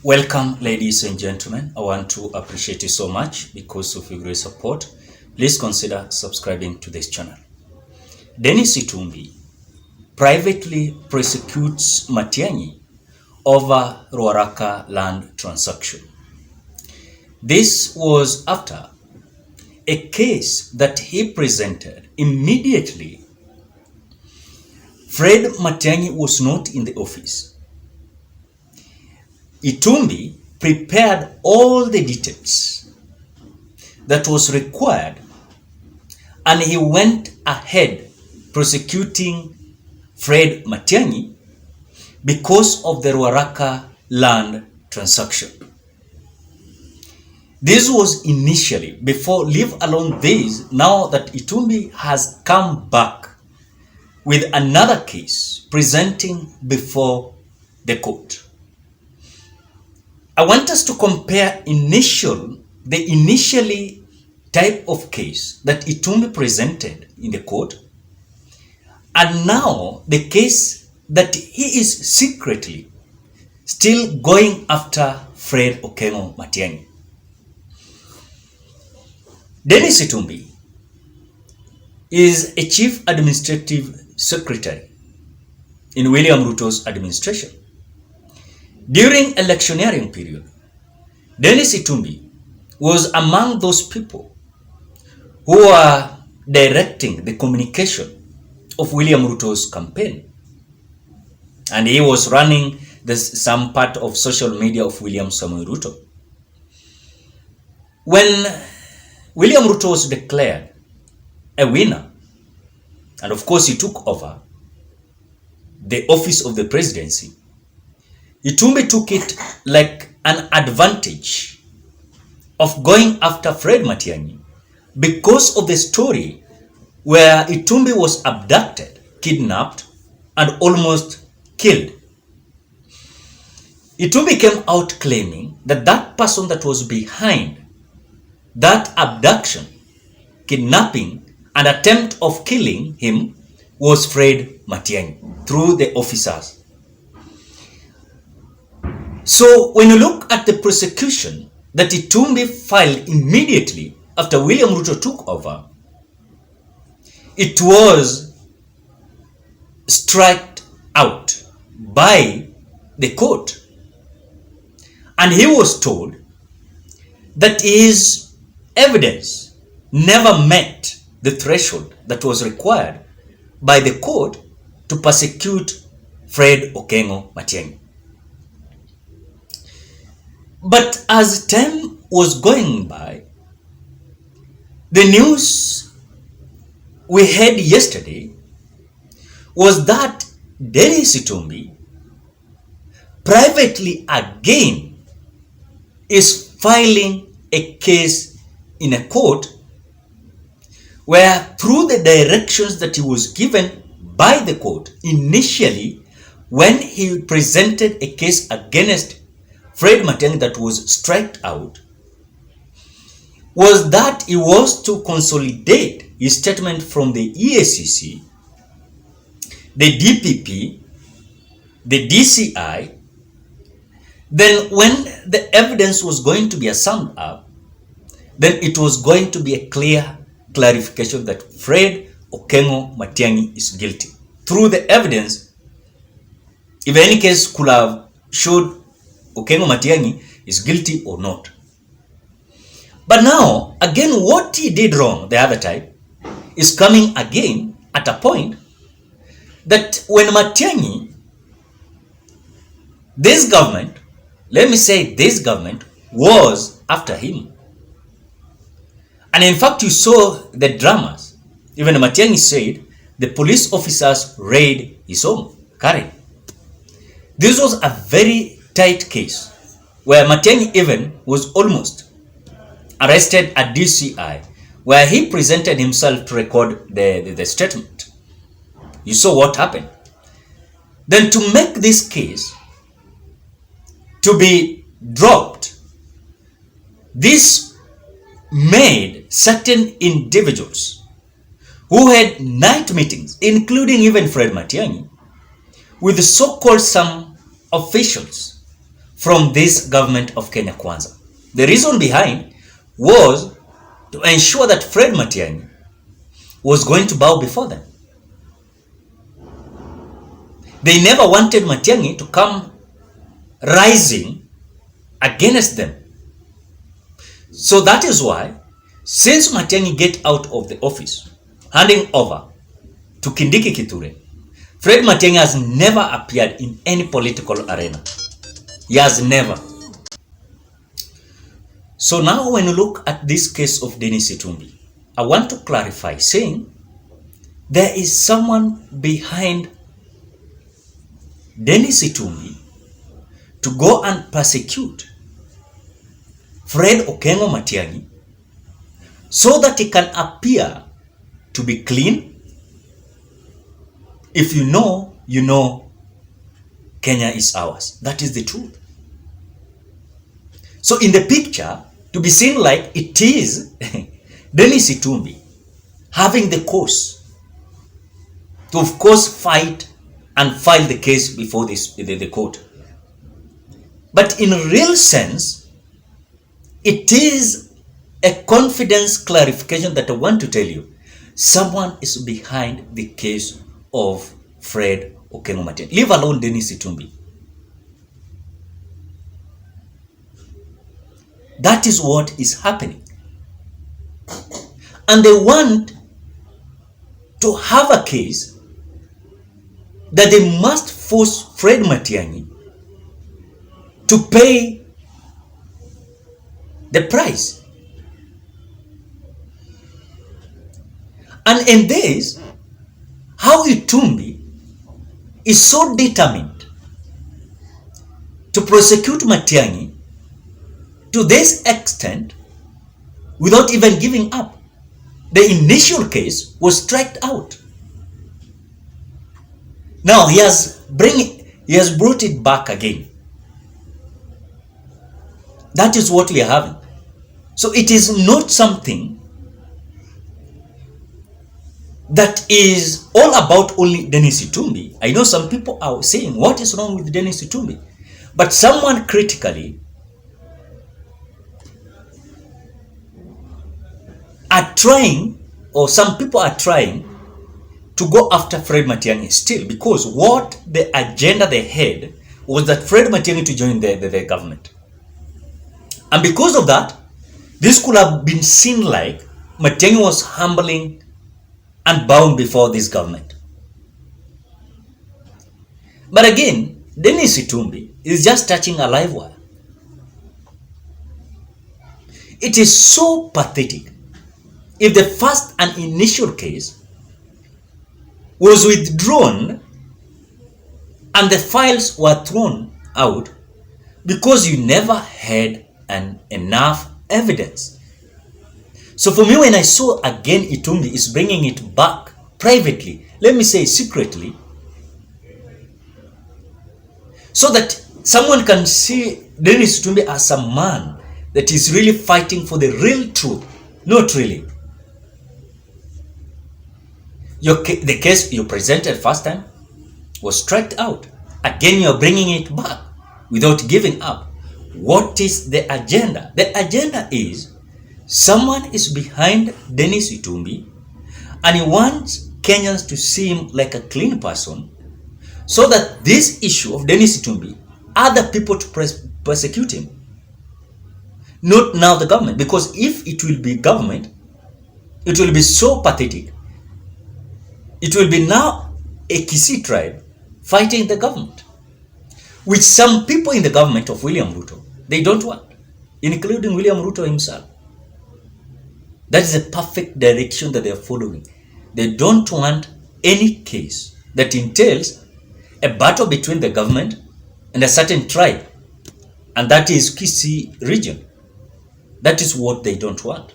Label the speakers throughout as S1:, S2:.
S1: Welcome, ladies and gentlemen. I want to appreciate you so much because of your great support. Please consider subscribing to this channel. Dennis Itumbi privately prosecutes Matiang'i over Ruaraka land transaction. This was after a case that he presented immediately. Fred Matiang'i was not in the office. Itumbi prepared all the details that was required, and he went ahead prosecuting Fred Matiang'i because of the Ruaraka land transaction. This was initially, before, leave alone this, now that Itumbi has come back with another case presenting before the court. I want us to compare the initially type of case that Itumbi presented in the court, and now the case that he is secretly still going after Fred Okengo Matiang'i. Dennis Itumbi is a chief administrative secretary in William Ruto's administration. During electioneering period, Dennis Itumbi was among those people who were directing the communication of William Ruto's campaign. And he was running some part of social media of William Samoei Ruto. When William Ruto was declared a winner, and of course he took over the office of the presidency, Itumbi took it like an advantage of going after Fred Matiang'i because of the story where Itumbi was abducted, kidnapped, and almost killed. Itumbi came out claiming that that person that was behind that abduction, kidnapping, and attempt of killing him was Fred Matiang'i through the officers. So when you look at the prosecution that Itumbi filed immediately after William Ruto took over, it was struck out by the court. And he was told that his evidence never met the threshold that was required by the court to prosecute Fred Okengo Matiang'i. But as time was going by, the news we heard yesterday was that Dennis Itumbi privately again is filing a case in a court where, through the directions that he was given by the court initially when he presented a case against Fred Matiang'i that was struck out, was that he was to consolidate his statement from the EACC, the DPP, the DCI. Then when the evidence was going to be summed up, then it was going to be a clear clarification that Fred Okengo Matiang'i is guilty. Through the evidence, if any case could have showed Okengo Matiang'i is guilty or not. But now, again, what he did wrong the other time is coming again at a point that when Matiang'i, this government, let me say this government, was after him. And in fact, you saw the dramas. Even Matiang'i said the police officers raid his home, Karen. This was a very tight case where Matiang'i even was almost arrested at DCI, where he presented himself to record the statement. You saw what happened. Then to make this case to be dropped, this made certain individuals who had night meetings, including even Fred Matiang'i, with so-called some officials from this government of Kenya Kwanza. The reason behind was to ensure that Fred Matiang'i was going to bow before them. They never wanted Matiang'i to come rising against them. So that is why, since Matiang'i get out of the office, handing over to Kindiki Kithure, Fred Matiang'i has never appeared in any political arena. He has never. So now when you look at this case of Dennis Itumbi, I want to clarify saying there is someone behind Dennis Itumbi to go and persecute Fred Okengo Matiang'i so that he can appear to be clean. If you know, you know Kenya is ours. That is the truth. So in the picture, to be seen like it is Dennis Itumbi having the cause to, of course, fight and file the case before the court. But in real sense, it is a confidence clarification that I want to tell you. Someone is behind the case of Fred Okengo Matiang'i, leave alone Dennis Itumbi. That is what is happening. And they want to have a case that they must force Fred Matiang'i to pay the price. And in this, how Itumbi is so determined to prosecute Matiang'i to this extent without even giving up. The initial case was striked out. Now he has brought it back again. That is what we are having. So it is not something that is all about only Dennis Itumbi. I know some people are saying, what is wrong with Dennis Itumbi? But someone critically are trying, or some people are trying to go after Fred Matiang'i still, because what the agenda they had was that Fred Matiang'i to join the government. And because of that, this could have been seen like Matiang'i was humbling and bound before this government. But again, Dennis Itumbi is just touching a live wire. It is so pathetic. If the first and initial case was withdrawn and the files were thrown out because you never had enough evidence. So for me, when I saw again Itumbi is bringing it back privately, let me say secretly, so that someone can see Dennis Itumbi as a man that is really fighting for the real truth. Not really. The case you presented first time was struck out. Again, you're bringing it back without giving up. What is the agenda? The agenda is someone is behind Dennis Itumbi and he wants Kenyans to see him like a clean person so that this issue of Dennis Itumbi, other people to persecute him. Not now the government, because if it will be government, it will be so pathetic. It will be now a Kisii tribe fighting the government, which some people in the government of William Ruto, they don't want, including William Ruto himself. That is a perfect direction that they are following. They don't want any case that entails a battle between the government and a certain tribe, and that is Kisii region. That is what they don't want.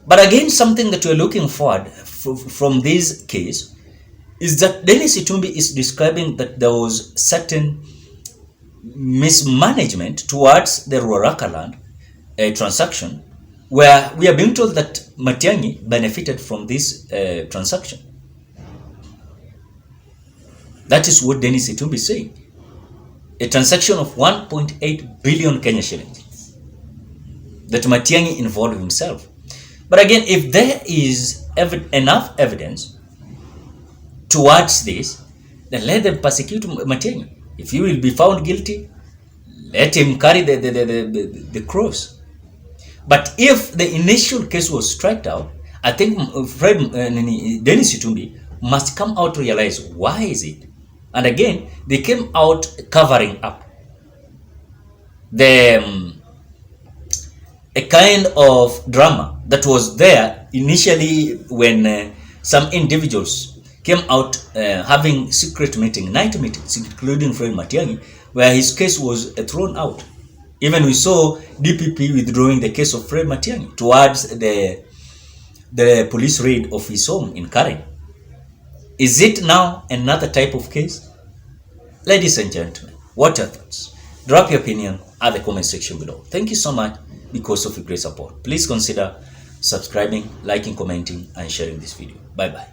S1: But again, something that we're looking forward from this case is that Dennis Itumbi is describing that there was certain mismanagement towards the Ruaraka land transaction, where we are being told that Matiang'i benefited from this transaction. That is what Dennis Itumbi is saying. a transaction of 1.8 billion Kenya shillings that Matiang'i involved himself. But again, if there is enough evidence towards this, then let them persecute Matiang'i. If he will be found guilty, let him carry the cross. But if the initial case was struck out, I think Dennis Itumbi must come out to realize why is it. And again, they came out covering up the a kind of drama that was there initially when some individuals came out having secret meeting, night meetings, including Fred Matiang'i, where his case was thrown out. Even we saw DPP withdrawing the case of Fred Matiang'i towards the police raid of his home in Karen. Is it now another type of case? Ladies and gentlemen, what are your thoughts? Drop your opinion at the comment section below. Thank you so much because of your great support. Please consider subscribing, liking, commenting, and sharing this video. Bye-bye.